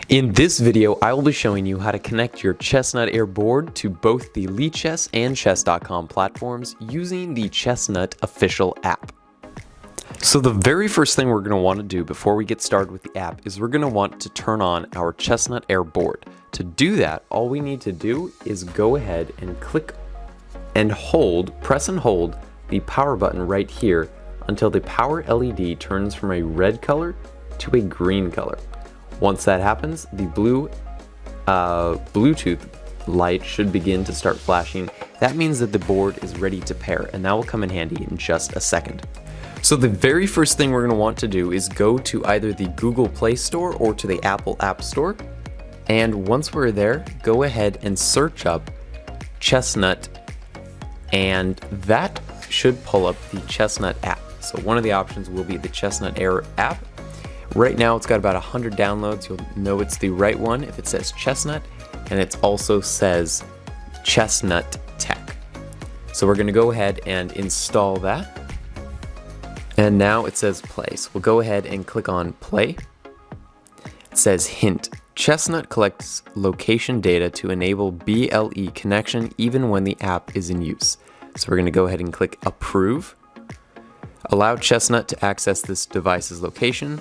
In this video, I will be showing you how to connect your ChessNut Air board to both the Lichess and chess.com platforms using the ChessNut official app. So the very first thing we're going to want to do before we get started with the app is we're going to want to turn on our ChessNut Air board. To do that, all we need to do is go ahead and click and press and hold the power button right here until the power LED turns from a red color to a green color. Once that happens, the blue Bluetooth light should begin to start flashing. That means that the board is ready to pair, and that will come in handy in just a second. So the very first thing we're going to want to do is go to either the Google Play Store or to the Apple App Store. And once we're there, go ahead and search up ChessNut, and that should pull up the ChessNut app. So one of the options will be the ChessNut Air app. Right now it's got about 100 downloads. You'll know it's the right one if it says ChessNut, and it also says ChessNut Tech. So we're going to go ahead and install that. And now it says play. So we'll go ahead and click on play. It says hint. ChessNut collects location data to enable BLE connection even when the app is in use. So we're going to go ahead and click approve. Allow ChessNut to access this device's location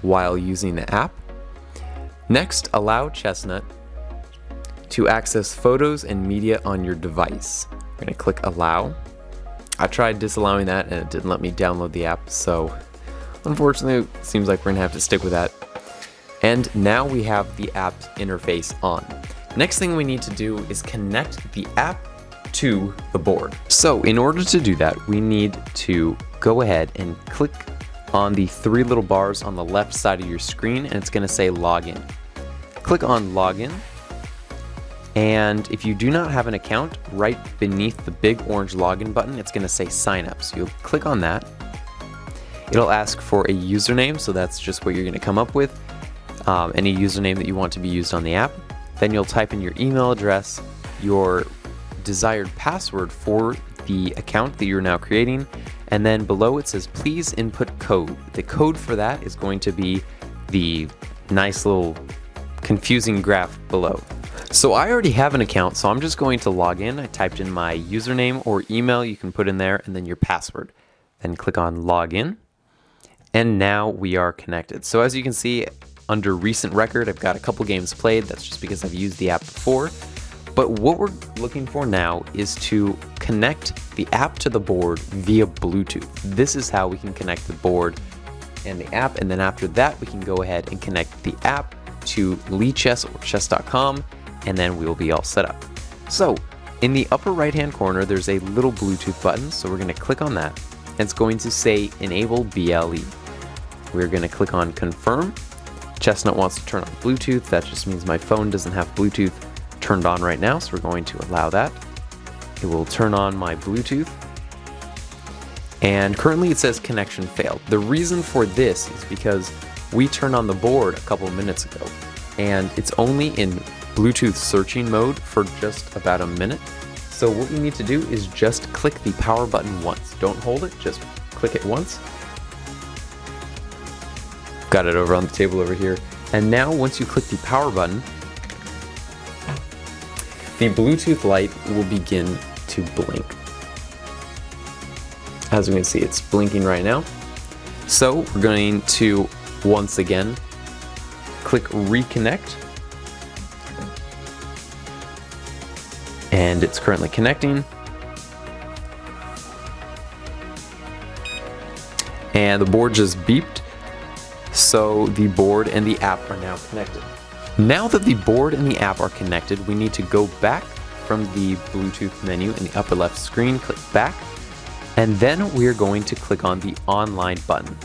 while using the app. Next, allow ChessNut to access photos and media on your device. We're going to click allow. I tried disallowing that and it didn't let me download the app, so unfortunately it seems like we're going to have to stick with that. And now we have the app interface on. Next thing we need to do is connect the app to the board. So in order to do that, we need to go ahead and click on the three little bars on the left side of your screen, and it's going to say login. Click on login, and if you do not have an account, right beneath the big orange login button, it's going to say sign up. So you'll click on that. It'll ask for a username, so that's just what you're going to come up with. Any username that you want to be used on the app. Then you'll type in your email address, your desired password for the account that you're now creating, and then below it says please input code. The code for that is going to be the nice little confusing graph below. So I already have an account, so I'm just going to log in. I typed in my username or email you can put in there, and then your password. Then click on login, and now we are connected. So as you can see, under recent record, I've got a couple games played. That's just because I've used the app before. But what we're looking for now is to connect the app to the board via Bluetooth. This is how we can connect the board and the app, and then after that we can go ahead and connect the app to Lichess or chess.com, and then we will be all set up. So in the upper right hand corner there's a little Bluetooth button, so we're going to click on that, and it's going to say enable BLE. We're going to click on confirm. ChessNut wants to turn on Bluetooth. That just means my phone doesn't have Bluetooth turned on right now, so we're going to allow that. It will turn on my Bluetooth, and currently it says connection failed. The reason for this is because we turned on the board a couple minutes ago, and it's only in Bluetooth searching mode for just about a minute. So what we need to do is just click the power button once. Don't hold it, just click it once. Got it over on the table over here. And now once you click the power button, the Bluetooth light will begin to blink. As we can see, it's blinking right now. So we're going to once again click reconnect, and it's currently connecting. And the board just beeped, so the board and the app are now connected. Now that the board and the app are connected, we need to go back from the Bluetooth menu in the upper left screen, click back, and then we are going to click on the online button.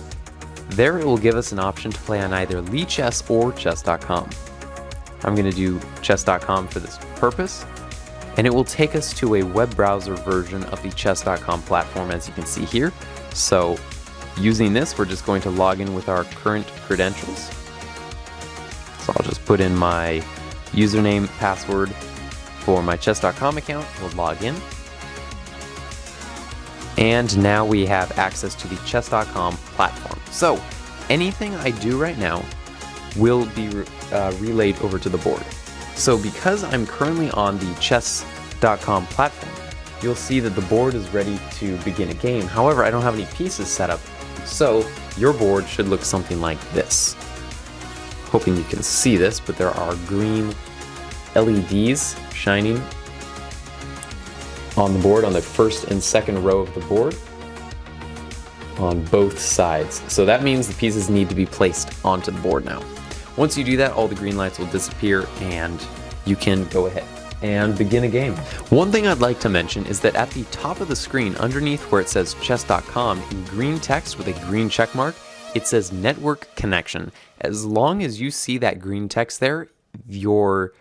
There it will give us an option to play on either Lichess or chess.com. I'm going to do chess.com for this purpose, and it will take us to a web browser version of the chess.com platform, as you can see here. So using this, we're just going to log in with our current credentials. So I'll just put in my username, password for my chess.com account. We'll log in. And now we have access to the chess.com platform. So anything I do right now will be relayed over to the board. So because I'm currently on the chess.com platform, you'll see that the board is ready to begin a game. However, I don't have any pieces set up, so your board should look something like this. Hoping you can see this, but there are green LEDs shining on the board, on the first and second row of the board, on both sides. So that means the pieces need to be placed onto the board now. Once you do that, all the green lights will disappear and you can go ahead and begin a game. One thing I'd like to mention is that at the top of the screen, underneath where it says chess.com, in green text with a green check mark, it says network connection. As long as you see that green text there, your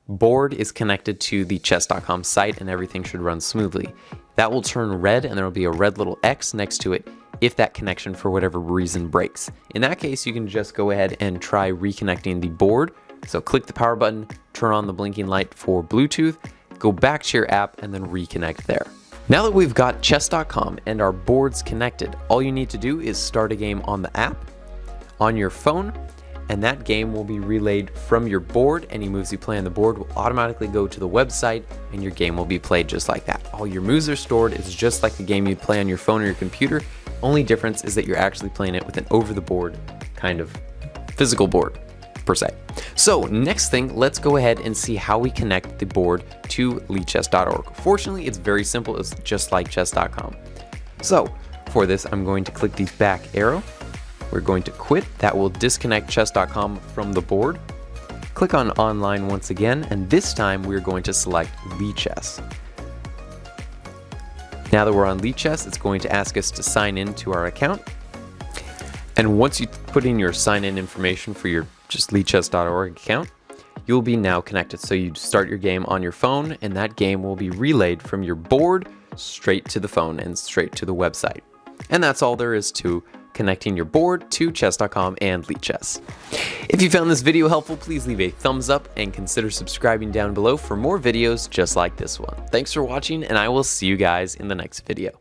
board is connected to the chess.com site and everything should run smoothly. That will turn red and there will be a red little X next to it if that connection for whatever reason breaks. In that case, you can just go ahead and try reconnecting the board. So click the power button, turn on the blinking light for Bluetooth, go back to your app and then reconnect there. Now that we've got chess.com and our boards connected, all you need to do is start a game on the app, on your phone, and that game will be relayed from your board. Any moves you play on the board will automatically go to the website and your game will be played just like that. All your moves are stored. It's just like the game you'd play on your phone or your computer. Only difference is that you're actually playing it with an over-the-board kind of physical board, per se. So next thing, let's go ahead and see how we connect the board to lichess.org. Fortunately, it's very simple. It's just like chess.com. So for this, I'm going to click the back arrow. We're going to quit. That will disconnect chess.com from the board. Click on online once again, and this time we're going to select Lichess. Now that we're on Lichess, it's going to ask us to sign in to our account. And once you put in your sign-in information for your just lichess.org account, you'll be now connected. So you start your game on your phone, and that game will be relayed from your board straight to the phone and straight to the website. And that's all there is to connecting your board to chess.com and Lichess. If you found this video helpful, please leave a thumbs up and consider subscribing down below for more videos just like this one. Thanks for watching, and I will see you guys in the next video.